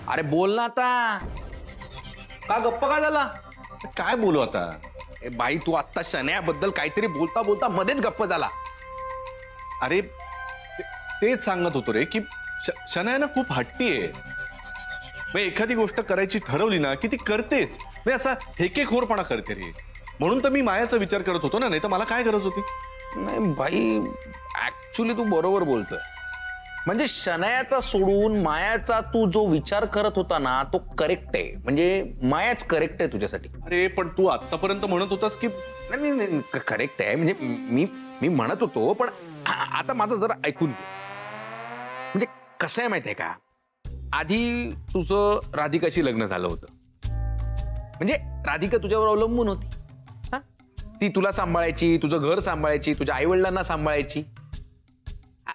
अरे बोल ना आता. का गप्प का झाला? काय बोलू आता? ए बाई तू आत्ता शन्याबद्दल काहीतरी बोलता बोलता मध्येच गप्प झाला. अरे तेच सांगत होतो रे की शनाया ना खूप हट्टी आहे. मग एखादी गोष्ट करायची ठरवली ना की ती करतेच. मी असा हेकेखोरपणा करते रे. म्हणून तर मी मायाचा विचार करत होतो ना, नाही तर मला काय गरज होती? नाही बाई ऍक्च्युली तू बरोबर बोलतोय. म्हणजे शनायाचा सोडून मायाचा तू जो विचार करत होता ना तो करेक्ट आहे. म्हणजे मायाच करेक्ट आहे तुझ्यासाठी. अरे पण तू आतापर्यंत म्हणत होतास की नाही नाही करेक्ट आहे. म्हणजे मी मी म्हणत होतो पण आता माझं जरा ऐकून घे. म्हणजे कसं आहे माहितीये का, आधी तुझं राधिकाशी लग्न झालं होतं. म्हणजे राधिका तुझ्यावर अवलंबून होती. हा, ती तुला सांभाळायची, तुझं घर सांभाळायची, तुझ्या आई वडिलांना सांभाळायची,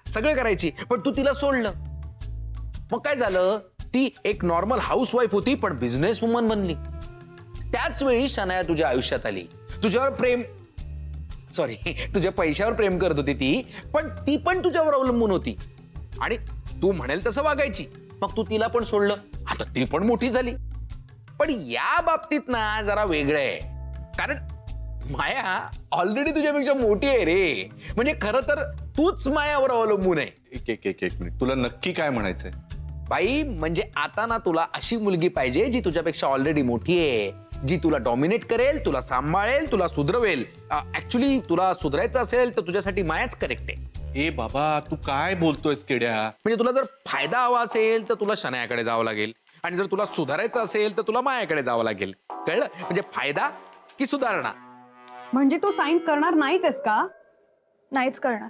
सगळं करायची. पण तू तिला सोडलं. मग काय झालं, ती एक नॉर्मल हाऊसवाईफ होती पण बिझनेस वुमन बनली. त्याच वेळी शनाया तुझ्या आयुष्यात आली. तुझ्यावर प्रेम सॉरी तुझ्या पैशावर प्रेम करत होती ती, पण ती पण तुझ्यावर अवलंबून होती आणि तू म्हणेल तसं वागायची. मग तू तिला पण सोडलं. आता ती पण मोठी झाली. पण या बाबतीत ना जरा वेगळं आहे. कारण माया ऑलरेडी तुझ्यापेक्षा मोठी आहे रे. म्हणजे खरं तर तूच मायावर अवलंबून आहे. एक मिनिट, तुला नक्की काय म्हणायचंय? बाई म्हणजे आता ना तुला अशी मुलगी पाहिजे जी तुझ्यापेक्षा ऑलरेडी मोठी आहे, जी तुला डॉमिनेट करेल, तुला सांभाळेल, तुला सुधरवेल. ऍक्च्युली तुला सुधरायचं असेल तर तुझ्यासाठी मायाच करेक्ट आहे. ए बाबा, तू काय बोलतोयस किड्या? म्हणजे तुला जर फायदा हवा असेल तर तुला शनायाकडे जावं लागेल आणि जर तुला सुधारायचं असेल तर तुला मायाकडे जावं लागेल. कळलं? म्हणजे फायदा की सुधारणा. म्हणजे तू साईन करणार नाहीच आहेस का? नाहीच करणार.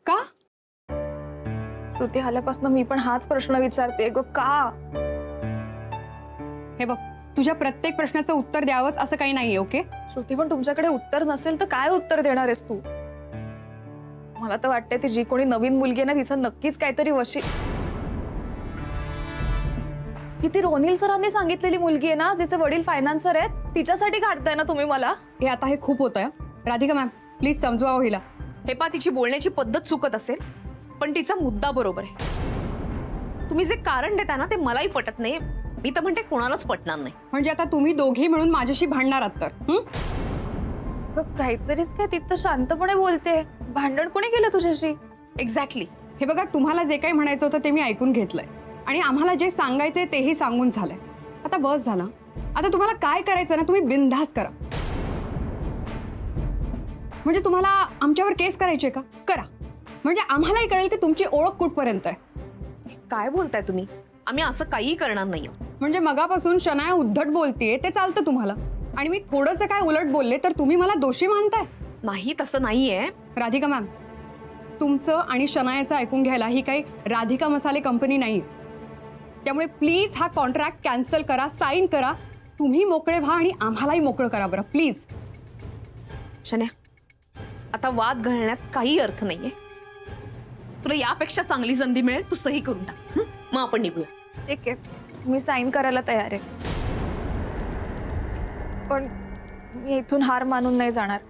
का? श्रुती आल्यापासून मी पण हाच प्रश्न विचारते ग, का? हे बघ, तुझ्या प्रत्येक प्रश्नाचं उत्तर द्यावंच असं काही नाहीये. ओके श्रुती, पण तुमच्याकडे उत्तर नसेल तर काय उत्तर देणार आहेस तू? मला तर वाटतंय ती जी कोणी नवीन मुलगी आहे ना तिचं नक्कीच काहीतरी वशी. ही ती रोनिल सरांनी सांगितलेली मुलगी आहे ना, जिचे वडील फायनान्सर आहेत, तिच्यासाठी काढताय ना तुम्ही मला? हे आता हे खूप होतंय. राधिका मॅम प्लीज समजवा हिला. हे पा, तिची बोलण्याची पद्धत चुकत असेल पण तिचा मुद्दा बरोबर आहे. तुम्ही जे कारण देता ना ते मलाही पटत नाही. मी तर म्हणते कोणालाच पटणार नाही. म्हणजे आता तुम्ही दोघे मिळून माझ्याशी भांडणार आहात तर? काहीतरीच काय, तिथं शांतपणे बोलते. भांडण कोणी केलं तुझ्याशी? एक्झॅक्टली. हे बघा, तुम्हाला जे काही म्हणायचं होतं ते मी ऐकून घेतलंय आणि आम्हाला जे सांगायचंय तेही सांगून झालंय. आता बस झालं. आता तुम्हाला काय करायचं ना तुम्ही बिनधास्त करा. म्हणजे तुम्हाला आमच्यावर केस करायची का? करा. म्हणजे आम्हालाही कळेल की तुमची ओळख कुठपर्यंत आहे. काय बोलताय तुम्ही? आम्ही असं काही करणार नाही. म्हणजे मगापासून शनाया उद्धट बोलतेय ते चालतं तुम्हाला, आणि मी थोडंसं काय उलट बोलले तर तुम्ही मला दोषी मानताय? नाही, तसं नाहीये. राधिका मॅम, तुमचं आणि शनायाचं ऐकून घ्यायला ही काही राधिका मसाले कंपनी नाही. त्यामुळे प्लीज हा कॉन्ट्रॅक्ट कॅन्सल करा, साईन करा. तुम्ही मोकळे व्हा आणि आम्हालाही मोकळं करा बरं प्लीज. शन्या, आता वाद घालण्यात काही अर्थ नाहीये. तुला यापेक्षा चांगली संधी मिळेल, तू सही करून टाक. मग आपण निघूया. ठीक आहे, मी साईन करायला तयार आहे, पण मी इथून हार मानून नाही जाणार.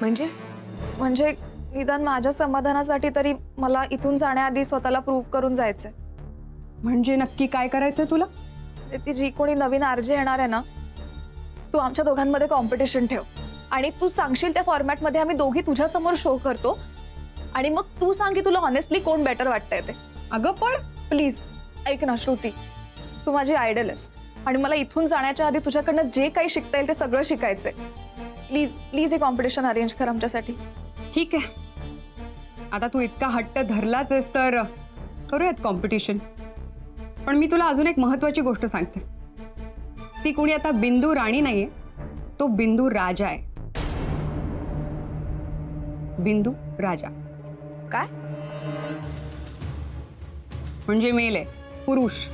म्हणजे निदान माझ्या समाधानासाठी तरी मला इथून जाण्याआधी स्वतःला प्रूव्ह करून जायचंय. म्हणजे नक्की काय करायचंय तुला? ती जी कोणी नवीन आरजे येणार आहे ना, तू आमच्या दोघांमध्ये कॉम्पिटिशन ठेव आणि तू सांगशील त्या फॉर्मॅटमध्ये आम्ही दोघी तुझ्या समोर शो करतो आणि मग तू सांग की तुला ऑनेस्टली कोण बेटर वाटतंय ते. अगं पण प्लीज ऐक ना श्रुती, तू माझी आयडल आहेस आणि मला इथून जाण्याच्या आधी तुझ्याकडनं जे काही शिकता येईल ते सगळं शिकायचंय. प्लीज प्लीज हे कॉम्पिटिशन अरेंज कर आमच्यासाठी. ठीक आहे, आता तू इतका हट्ट धरलाच आहेस तर करूयात कॉम्पिटिशन. पण मी तुला अजून एक महत्वाची गोष्ट सांगते. ती कोणी आता बिंदू राणी नाहीये, तो बिंदू राजा आहे. बिंदू राजा. काय? म्हणजे मेल आहे, पुरुष.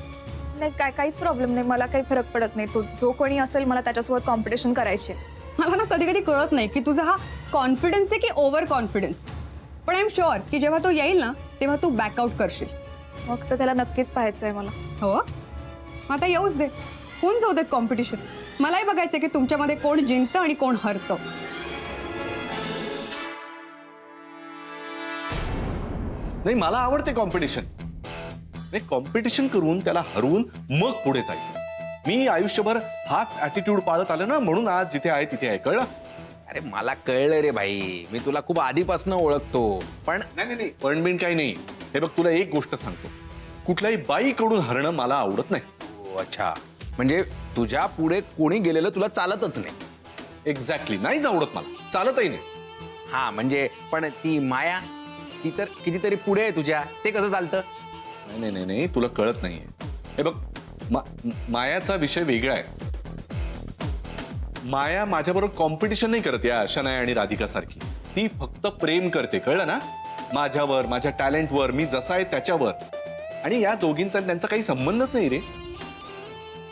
नाही, काहीच प्रॉब्लेम नाही, मला काही फरक पडत नाही. तो जो कोणी असेल मला त्याच्यासोबत कॉम्पिटिशन करायचे. मला ना कधी कधी कळत नाही की तुझा हा कॉन्फिडन्स आहे की ओव्हर कॉन्फिडन्स. पण आय एम शुअर की जेव्हा तो येईल ना तेव्हा तू बॅकआउट करशील. मग तर त्याला नक्कीच पाहायचंय मला. हो, आता येऊच दे, होऊन जाऊ देत कॉम्पिटिशन. मलाही बघायचं की तुमच्यामध्ये कोण जिंकतं आणि कोण हरतं. नाही, मला आवडते कॉम्पिटिशन. कॉम्पिटिशन करून त्याला हरवून मग पुढे जायचं. मी आयुष्यभर हाच ऍटिट्यूड पाळत आलो ना, म्हणून आज जिथे आहे तिथे आहे. कळलं? अरे मला कळलं रे भाई, मी तुला खूप आधीपासून ओळखतो. पण नाही पण बिन काही नाही. हे बघ, तुला एक गोष्ट सांगतो, कुठल्याही बाईकडून हरणं मला आवडत नाही. ओ, अच्छा, म्हणजे तुझ्या पुढे कोणी गेलेलं तुला चालतच नाही. एक्झॅक्टली, नाहीच आवडत मला, चालतही नाही. हा म्हणजे, पण ती माया, ती तर कितीतरी पुढे आहे तुझ्या, ते कसं चालतं? नाही, तुला कळत नाहीये. हे बघ, मायाचा विषय वेगळा आहे. माया माझ्याबरोबर कॉम्पिटिशन नाही करत या शनाया आणि राधिका सारखी. ती फक्त प्रेम करते, कळलं ना? माझ्यावर, माझ्या टॅलेंटवर, मी जसा आहे त्याच्यावर. आणि या दोघींचा त्यांचा काही संबंधच नाही रे.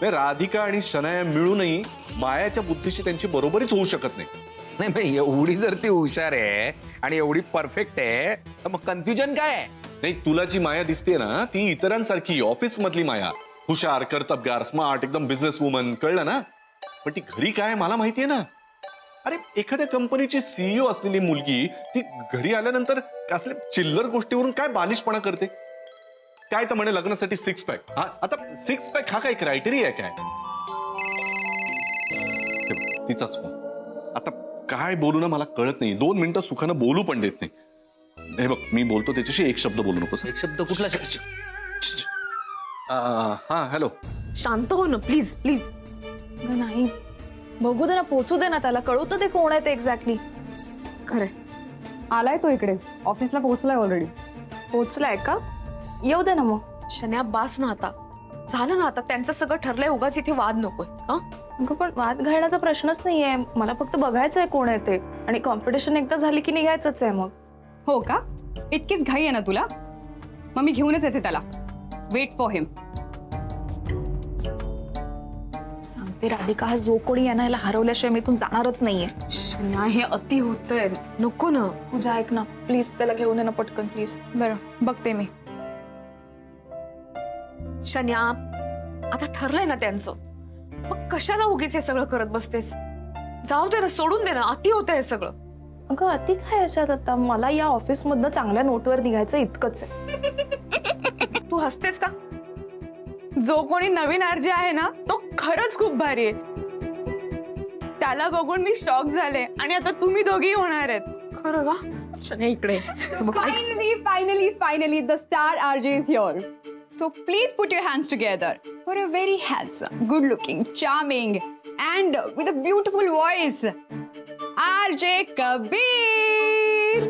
राधिका आणि शनाया मिळूनही मायाच्या बुद्धीशी त्यांची बरोबरीच होऊ शकत नाही. नाही भाई, एवढी जर ती हुशार आहे आणि एवढी परफेक्ट आहे, तर मग कन्फ्युजन काय आहे? नाही, तुला जी माया दिसते ना, ती इतरांसारखी ऑफिस मधली माया. हुशार, कर्तबगार, स्मार्ट, एकदम बिझनेस वुमन, कळलं ना? पण ती घरी काय मला माहितीये ना. अरे, एखाद्या कंपनीची सीईओ असलेली मुलगी ती घरी आल्यानंतर असले चिल्लर गोष्टीवरून काय बालिशपणा करते. काय तर म्हणे लग्नासाठी 6 पॅक. हा, आता 6 पॅक हा काय क्रायटेरिया आहे काय? तिचाच फोन. आता काय बोलू ना मला कळत नाही. 2 मिनिटं सुखानं बोलू पण देत नाही. हे बघ, मी बोलतो त्याच्याशी एक शब्द बोलू नकोस. एक शब्द कुठला शब्द? हा, हॅलो. शांत हो ना प्लीज प्लीज. अगं नाही, बघू दे ना, पोचू दे ना, त्याला कळू तर दे कोण आहे ते एक्झॅक्टली. खरंय, आलाय तो इकडे, ऑफिसला पोहोचलाय ऑलरेडी. पोचलाय का? येऊ दे ना मग. शन्या बास ना आता, झालं ना आता, त्यांचं सगळं ठरलंय, उगाच इथे वाद नकोय. हा, अगं पण वाद घालण्याचा प्रश्नच नाहीये. मला फक्त बघायचंय कोण आहे ते, आणि कॉम्पिटिशन एकदा झाली की निघायचंच आहे मग. हो का? इतकीच घाई आहे ना तुला? मग मी घेऊनच येते त्याला. वेट फॉर हिम. सांगते राधिका, हा जो कोणी यांना याला हरवल्याशिवाय मी इथून जाणारच नाहीये. शन्या हे अति होतंय, नको ना. पूजा ऐक ना प्लीज, त्याला घेऊन ये ना पटकन प्लीज. बरं, बघते मी. शन्या, आता ठरलंय ना त्यांचं, मग कशाला उगीच हे सगळं करत बसतेस? जाऊ दे ना, सोडून दे ना, अति होतंय हे सगळं. अगं अति काय याच्यात आता? मला या ऑफिस मधनं चांगल्या नोटवर निघायचं इतकंच आहे. तू हसतेस का? जो कोणी नवीन आरजे आहे ना, तो खरंच खूप भारी आहे. त्याला बघून मी शॉक झाले, आणि आता तुम्ही दोघी होणार आहेत. खरं का? शन्या इकडे हे बघ, ऐक. Finally, the star RJ is here. So please put your hands together for a very handsome, good-looking, charming, and with a beautiful voice, RJ Kabir.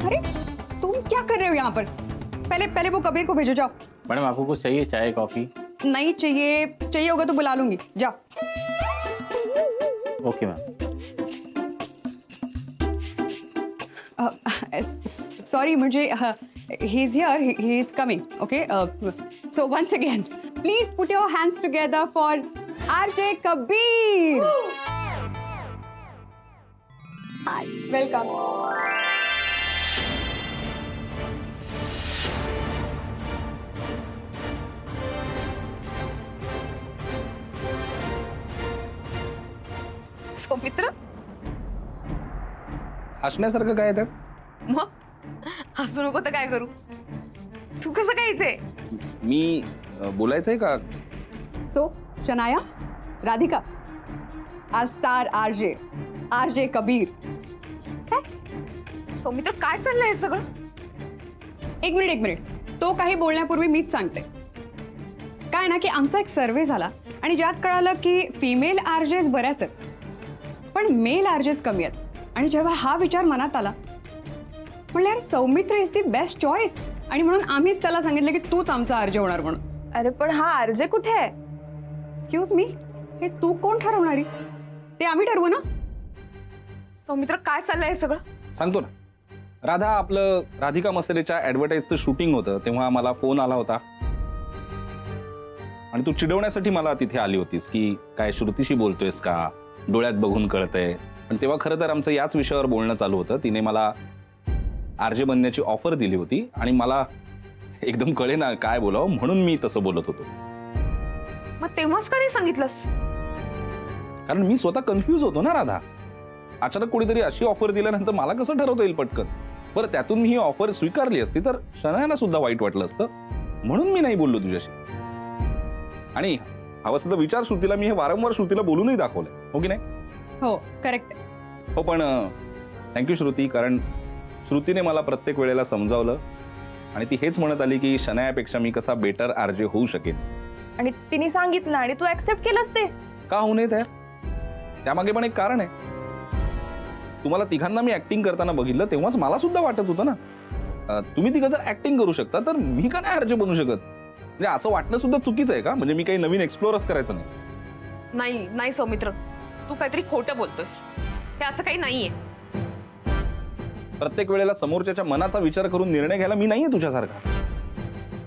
अरे, तुम क्या कर रहे हो यहाँ पर? पहले वो कबीर को भेजो, जाओ. मैडम आपको कुछ चाहिए, चाय कॉफी? नहीं चाहिए होगा तो बुला लूंगी, जाओ. Okay ma'am. Sorry, मुझे he's here, he is coming. Okay, so once again, please put your hands together for RJ Kabir. Hi, welcome. Saumitra, हसण्यासारखं काय त्यात? मग हसू नको तर काय करू? तू कसं काय इथे? मी बोलायचंय का? So, Shanaya, Radhika, our star RJ Kabir. Saumitra, काय चाललंय हे सगळं? एक मिनिट. तो काही बोलण्यापूर्वी मीच सांगते. काय ना की आमचा एक सर्वे झाला, आणि ज्यात कळालं की फिमेल आरजेस बऱ्याच आहेत, पण मेल आरजेस कमी आहेत. आणि जेव्हा हा विचार मनात आला, म्हणलं यार Soumitra is the best choice, आणि म्हणून आम्हीच त्याला सांगितलं की तूच आमचा आरजे होणार म्हणून. अरे पण हा आरजे कुठे आहे? एक्सक्यूज मी, हे तू कोण ठरवणारी? ते आम्ही ठरवू ना. सौमित्र, काय चाललंय हे सगळं? सांगतो ना. राधा, आपलं राधिका मसालेच्या ऍडव्हर्टाईजचं शूटिंग होतं, तेव्हा मला फोन आला होता, आणि तू चिडवण्यासाठी मला तिथे आली होतीस की काय श्रुतीशी बोलतोयस का, डोळ्यात बघून कळतंय. पण तेव्हा खरं तर आमचं याच विषयावर बोलणं चालू होतं. तिने मला आरजे बनण्याची ऑफर दिली होती, आणि मला एकदम कळेना काय बोलावं, म्हणून मी तसं बोलत होतो. मग तेव्हाच का नाही सांगितलंस? कारण मी स्वतः कन्फ्यूज होतो ना राधा. अचानक कोणीतरी अशी ऑफर दिल्यानंतर मला कसं ठरवता येईल पटकन. बरं त्यातून मी ही ऑफर स्वीकारली असती तर शनायाला सुद्धा वाईट वाटलं असतं, म्हणून मी नाही बोललो तुझ्याशी. आणि हवं असं तर विचार श्रुतीला, मी हे वारंवार श्रुतीला बोलूनही दाखवलंय, हो की नाही? हो करेक्ट. हो पण थँक्यू श्रुती, कारण श्रुतीने मला प्रत्येक वेळेला समजावलं आणि ती हेच म्हणत आली की शनायापेक्षा मी कसा बेटर आरजे होऊ शकेन. आणि तिने सांगितलं आणि तू ऍक्सेप्ट केलंस ते. का होऊ नये तयार? त्यामागे पण एक कारण आहे. तुम्हाला तिघांना मी ऍक्टिंग करताना बघितलं तेव्हाच मला सुद्धा वाटत होतं ना, तुम्ही तिघं जर ऍक्टिंग करू शकता तर मी का नाही आरजे बनू शकत? म्हणजे असं वाटणं सुद्धा चुकीचं आहे का? म्हणजे मी काही नवीन एक्सप्लोरच करायचं नाही. नाही नाही सौमित्र, तू काहीतरी खोटं बोलतोयस. हे असं काही नाहीये. प्रत्येक वेळेला समोरच्याच्या मनाचा विचार करून निर्णय घ्यायला मी नाहीये तुझ्यासारखा.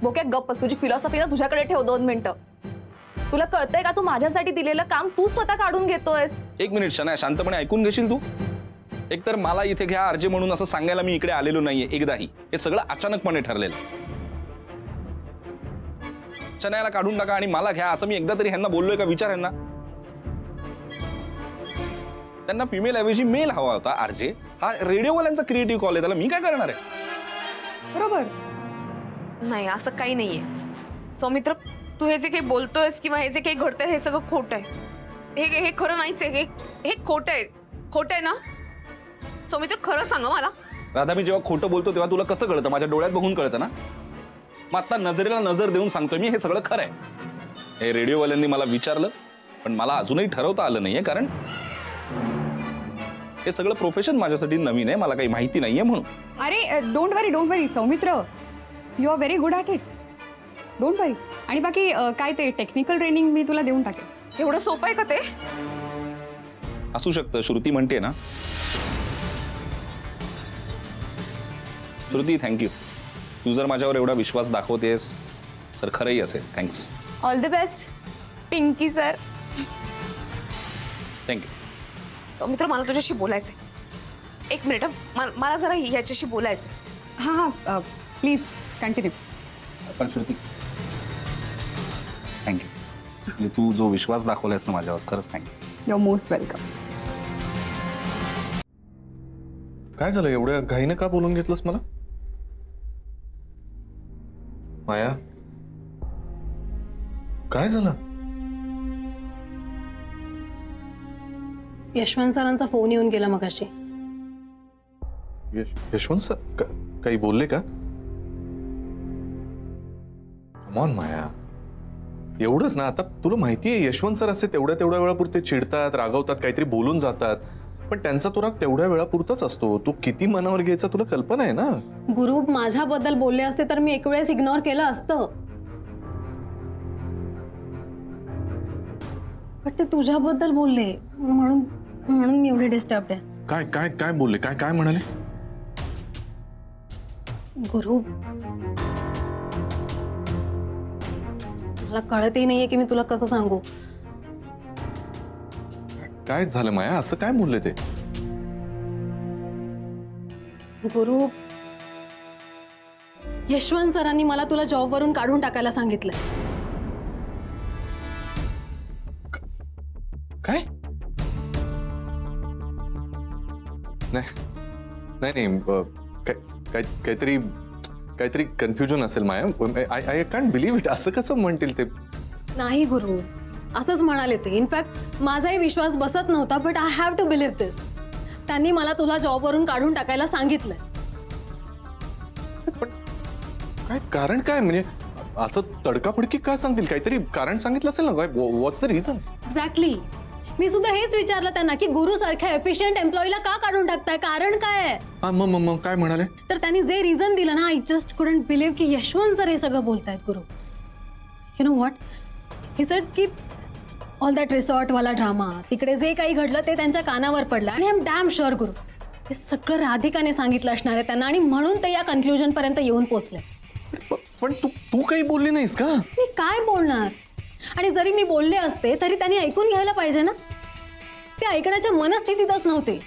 बोक्या गप्पस, तुझी फिलॉसॉफी ना तुझ्याकडे ठेव 2 मिनिटं. तुला कळतंय का तू माझ्यासाठी दिलेलं काम तू स्वतः काढून घेतोयस? एक मिनिट शनाया, शांतपणे ऐकून घेशील तू? एकतर मला इथे घ्या आरजे म्हणून असं सांगायला मी इकडे आलेलो नाहीये एकदाही. हे सगळं अचानकपणे ठरलेलं. शनायाला काढून टाका आणि मला घ्या असं मी एकदा तरी ह्यांना बोललोय का? विचार ह्यांना. त्यांना फिमेल ऐवजी मेल हवा होता आरजे. हा रेडिओवाल्यांचा क्रिएटिव्ह कॉल आहे, त्याला मी काय करणार आहे? बरोबर. नाही असं काही नाहीये सौमित्र. तू हे जे काही बोलतोयस किंवा हे जे काही घडतंय हे सगळं खोटं आहे. हे खरं नाहीच आहे. हे खोटं आहे. खोटं आहे ना सौमित्र? खरं सांग मला. राधा, मी जेव्हा खोटं बोलतो तेव्हा तुला कसं कळतं? माझ्या डोळ्यात बघून कळतं ना. मग आता नजरेला नजर देऊन सांगतोय मी, हे सगळं खरं आहे. हे रेडिओवाल्यांनी मला विचारलं पण मला अजूनही ठरवता आलं नाहीये, कारण हे सगळं प्रोफेशन माझ्यासाठी नवीन आहे, मला काही माहिती नाहीये म्हणून. अरे don't worry Saumitra, you are very good at it. Don't worry. आणि बाकी काय ते टेक्निकल ट्रेनिंग मी तुला देऊन टाकेन. एवढं सोपं आहे का ते? असू शकतं. श्रुती म्हणते ना. श्रुती थँक्यू. तू जर माझ्यावर एवढा विश्वास दाखवतेस तर खरंही असेल. Thanks. All the best Pinky sir. Thank you. Soumitra मला तुझ्याशी बोलायचंय. 1 मिनिट. मला जरा ह्याच्याशी बोलायचंय. हां प्लीज कंटिन्यू. पण श्रुती थँक्यू. म्हणजे तू जो विश्वास दाखवलायस ना माझ्यावर, खरंच thank you. You are most welcome. काय झालं? एवढ्या घाईनं का बोलून घेतलंस मला? माया, काय झालं? यशवंत सरांचा फोन येऊन गेला मगाशी. यशवंत सर काही बोलले का? कमॉन माया, एवढंच ना. आता तुला माहितीये यशवंत सर असे तेवढ्या वेळापुरते चिडतात, रागवतात, काहीतरी बोलून जातात, पण त्यांचा तो राग तेवढ्या वेळापुरताच असतो. तो किती मनावर घ्यायचा तुला कल्पना आहे ना. गुरु माझ्याबद्दल बोलले असते तर मी एक वेळेस इग्नोर केलं असतं, पण ते तुझ्याबद्दल बोलले म्हणून मी एवढे डिस्टर्ब आहे. काय काय काय बोलले? काय काय म्हणाले? गुरु मला कळतही नाहीये की मी तुला कसं सांगू. काय झालं माया? असं काय बोलले ते? गुरु यशवंत सरांनी मला तुला जॉबवरून काढून टाकायला सांगितलं. काय? नाही काहीतरी कन्फ्युजन असेल Maya. I can't believe it. असं कसं म्हणतील ते? नाही गुरु, असंच म्हणाले ते. इनफॅक्ट माझाही विश्वास बसत नव्हता, but I have to believe this. त्यांनी मला तुला जॉबवरून काढून टाकायला सांगितलंय. पण काय कारण काय? म्हणजे असं तडकाफडकी काय सांगतील? काहीतरी कारण सांगितलं असेल ना. व्हॉट्स द रिझन? एक्झॅक्टली. मी सुद्धा हेच विचारलं त्यांना की गुरु सारख्या एफिशियंट एम्प्लॉईला का काढून टाकताय, कारण काय आहे? मग काय म्हणाले? तर त्यांनी जे रिझन दिलं ना, आय जस्ट कुडंट बिलीव्ह की यशवंत सर हे सगळं बोलतायत. गुरु, you know what he said की ऑल दॅट रिसॉर्टवाला ड्रामा, तिकडे जे काही घडलं ते त्यांच्या कानावर पडलं. आणि आय एम डॅम शुअर गुरु हे सगळं राधिकाने सांगितलं असणार आहे त्यांना, आणि म्हणून ते या कन्क्लुजन पर्यंत येऊन पोहोचले. पण तू काही बोलली नाहीस का? मी काय बोलणार? आणि जरी मी बोलले असते तरी त्यांनी ऐकून घ्यायला पाहिजे ना. ते ऐकण्याच्या मनस्थितीतच नव्हते.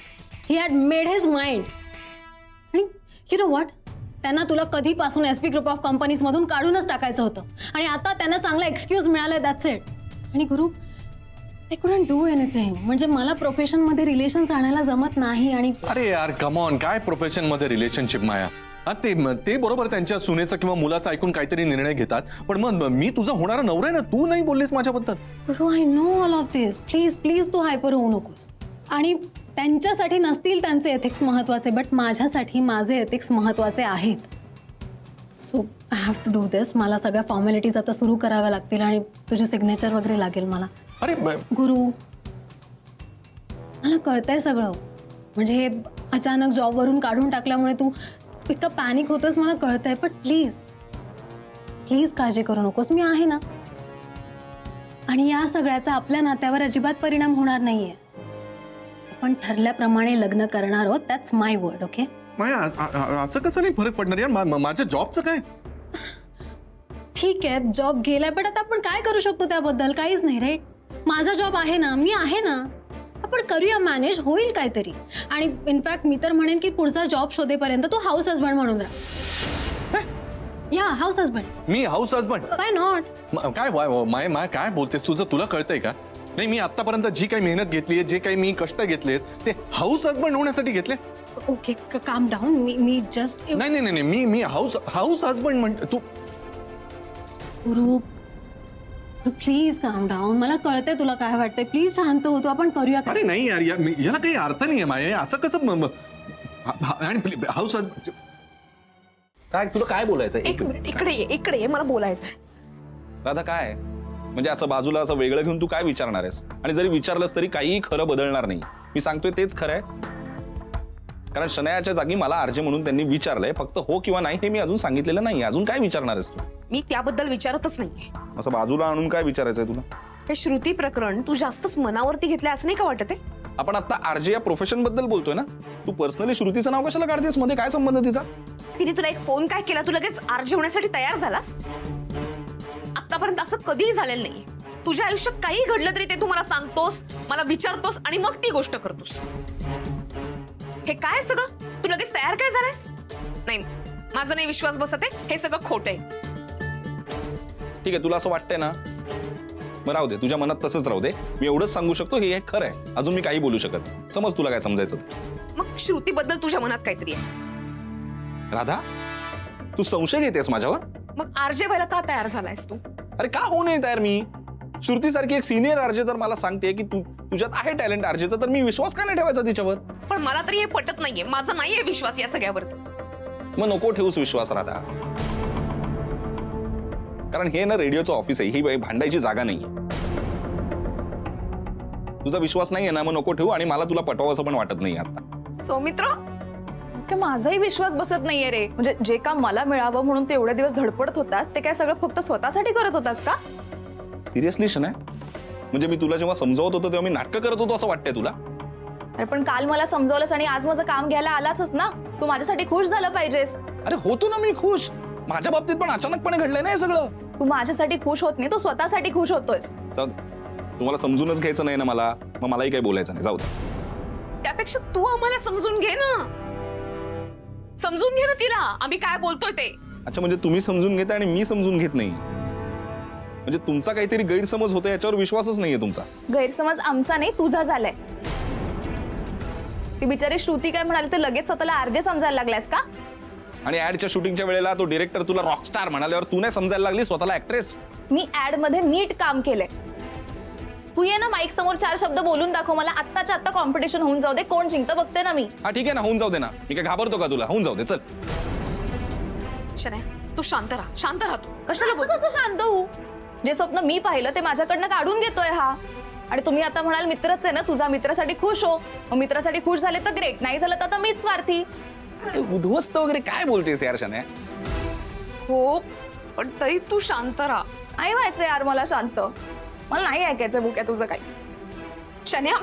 He had made his mind. आणि यू नो व्हॉट, त्यांना तुला कधीपासून SP ग्रुप ऑफ कंपनीज मधून काढूनच टाकायचं होतं, आणि आता त्यांना चांगला एक्सक्यूज मिळालाय. That's it. आणि गुरु आय कुडंट डू एनिथिंग. म्हणजे मला प्रोफेशनमध्ये रिलेशन्स आणायला जमत नाही. आणि अरे यार कम ऑन, काय प्रोफेशन मध्ये रिलेशनशिप माया. हा ते बरोबर त्यांच्या सुनेचं किंवा मुलाचं ऐकून काहीतरी निर्णय घेतात, पण मग मी तुझा होणारा नवरा आहे ना, तू नाही बोललीस माझ्याबद्दल. गुरु, I know all of this. Please please तू हायपर होऊ नकोस. आणि त्यांच्यासाठी नसतील त्यांचे एथिक्स महत्वाचे, बट माझ्यासाठी माझे एथिक्स महत्वाचे आहेत. So I have to do this. मला सगळ्या फॉर्मॅलिटीज आता सुरू कराव्या लागतील आणि तुझे सिग्नेचर वगैरे लागेल मला. अरे गुरु, मला कळतंय सगळं. म्हणजे हे अचानक जॉबवरून काढून टाकल्यामुळे तू इतका पॅनिक होतोस मला कळतंय, पण प्लीज प्लीज काळजी करू नकोस. मी आहे ना. आणि या सगळ्याचा आपल्या नात्यावर अजिबात परिणाम होणार नाहीये. आपण ठरल्याप्रमाणे लग्न करणार आहोत. That's my word. ओके माया, असं कसं नाही फरक पडणार यार. माझ्या जॉबचं काय? ठीक आहे, जॉब गेलाय, पण आता आपण काय करू शकतो त्याबद्दल? काहीच नाही. राईट, माझा जॉब आहे ना, मी आहे ना. आपण करूया मॅनेज, होईल काहीतरी. आणि इनफॅक्ट मी तर म्हणेन की पुढचा जॉब शोधेपर्यंत तू हाऊस हजबंड म्हणून राहा. या house husband. Me house husband? Why not? काय माय काय बोलतेस? तुला कळतंय का? नाही, मी आतापर्यंत जी काही मेहनत घेतली, जे काही मी कष्ट घेतलेत ते हाऊस हजबंड होण्यासाठी घेतले. ओके, काम डाऊन. मी जस्ट नाही, मी हाऊस हजबंड म्हणतो. तू गुरु प्लीज काम डाऊन. मला कळतंय तुला काय वाटतंय. प्लीज शांत होतो, आपण करूया. अरे नाही यार, याला काही अर्थ नाहीये माया. असं कसं? आणि हाऊस हजबंड काय तुला काय बोलायचं? एक मिनिट, इकडे ये, मला बोलायचं. राधा, काय म्हणजे असं बाजूला असं वेगळं घेऊन तू काय विचारणार आहेस? आणि जरी विचारलंस तरी काही खरं बदलणार नाही. मी सांगतोय तेच खरं आहे. कारण शनयाच्या जागी मला आरजे म्हणून त्यांनी विचारलंय. फक्त हो किंवा नाही हे मी अजून सांगितलेलं नाही. अजून काय विचारणार आहेस तू? मी त्याबद्दल विचारतच नाहीये. असं बाजूला आणून काय विचारायचंय तुला? हे श्रुती प्रकरण तू जास्तच मनावरती घेतलंय असं नाही का वाटत आहे? आपण आता आरजे या प्रोफेशन बद्दल बोलतोय ना. तू पर्सनली श्रुतीचं नाव कशाला काढतेस? मध्ये काय संबंध तिचा? तिने तुला एक फोन काय केला, तू लगेच आरजे होण्यासाठी तयार झालास? आतापर्यंत असं कधीही झालेलं नाहीये. तुझ्या आयुष्यात काही घडलं तरी ते तू मला सांगतोस, मला विचारतोस आणि मग ती गोष्ट करतोस. हे काय सगळं? तू लगेच तयार काय झालास? नाही, माझा नाही विश्वास बसत आहे. हे सगळं खोटं आहे. ठीक आहे, तुला असं वाटतंय ना, मग राहू दे. तुझ्या मनात तसंच राहू दे. मी एवढंच सांगू शकतो हे खरं आहे. अजून मी काही बोलू शकत. समज तुला काय समजायचं. मग श्रुतीबद्दल तुझ्या मनात काहीतरी आहे. राधा, तू संशय घेतेस माझ्यावर? मग आरजे व्हायला का तयार झालायस तू? अरे का होऊ नये तयार मी? श्रुतीसारखी एक सिनियर आरजे जर मला सांगते की तुझ्यात आहे टॅलेंट आरजेचा, तर मी विश्वास का नाही ठेवायचा तिच्यावर? पण मला तरी हे पटत नाहीये. माझा नाहीये विश्वास या सगळ्यावर. मग नको ठेवूस विश्वास राधा. कारण हे ना रेडिओचं ऑफिस आहे. ही भांडायची जागा नाहीये. तुझा विश्वास नाहीये ना, मग नको ठेवू. आणि मला तुला पटवावं असं पण वाटत नाही आता. सौमित्र, की माझाही विश्वास बसत नाहीये रे. म्हणजे जे काम मला मिळावं म्हणून ते एवढे दिवस धडपडत होतास, ते काय सगळं फक्त स्वतःसाठी करत होतास का? सिरियसली शनाय? म्हणजे मी तुला जेव्हा समजावत होतो तेव्हा मी नाटकं करत होतो असं वाटतंय तुला? अरे पण काल मला समजवलंस आणि आज माझं काम घ्यायला आलाच ना. तू माझ्यासाठी खुश झालं पाहिजेस. अरे होतो ना मी खुश. माझ्या बाबतीत पण अचानकपणे घडलंय ना हे सगळं. तू माझ्यासाठी खुश होत नाही, तू स्वतःसाठी खुश होतोयस. तर तुम्हाला समजूनच घ्यायचं नाही ना मला, मग मलाही काही बोलायचं नाही. जाऊ दे. त्यापेक्षा तू आम्हाला समजून घे ना. समजून घे ना तिला, आम्ही काय बोलतोय ते. अच्छा, म्हणजे तुम्ही समजून घेता आणि मी समजून घेत नाही. म्हणजे तुमचा काहीतरी गैरसमज होता, याच्यावर विश्वासच नाहीये तुमचा. गैरसमज आमचा नाही, तुझा झालाय. ती बिचारी श्रुती काय म्हणाली ते लगेच स्वतःला आरजे समजायला लागलास का? आणि ऍडच्या शूटिंगच्या वेळेला तो डिरेक्टर तुला रॉकस्टार म्हणाल्यावर तू नाही समजायला लागली स्वतःला ऍक्ट्रेस? मी ऍड मध्ये नीट काम केलंय. तू ये ना माईक समोर 4 शब्द बोलून दाखव मला. आत्ताच्या आत्ता कॉम्पिटिशन होऊन जाऊ दे. कोण जिंकतं बघते ना मी. हा ठीक आहे ना, होऊन जाऊ दे ना. मी काय घाबरतो का तुला? होऊन जाऊ दे, चल. शनाया, तू शांत राहा, शांत राहा. तू कशाला असं कसं शांत होऊ? जे स्वप्न मी पाहिलं ते माझ्याकडनं काढून घेतोय हा. आणि तुम्ही आता म्हणाल मित्रच आहे ना, तुझा मित्रासाठी खुश हो. मग मित्रासाठी खुश झाले तर ग्रेट, नाही झालं तर आता मीच स्वार्थी. उद्ध्वस्त वगैरे काय बोलतेस यार शनाया? हो, पण तरी तू शांत राहा. नाही व्हायचं यार मला शांत. मला नाही ऐकायचं बुक्या तुझं काहीच. शन्या,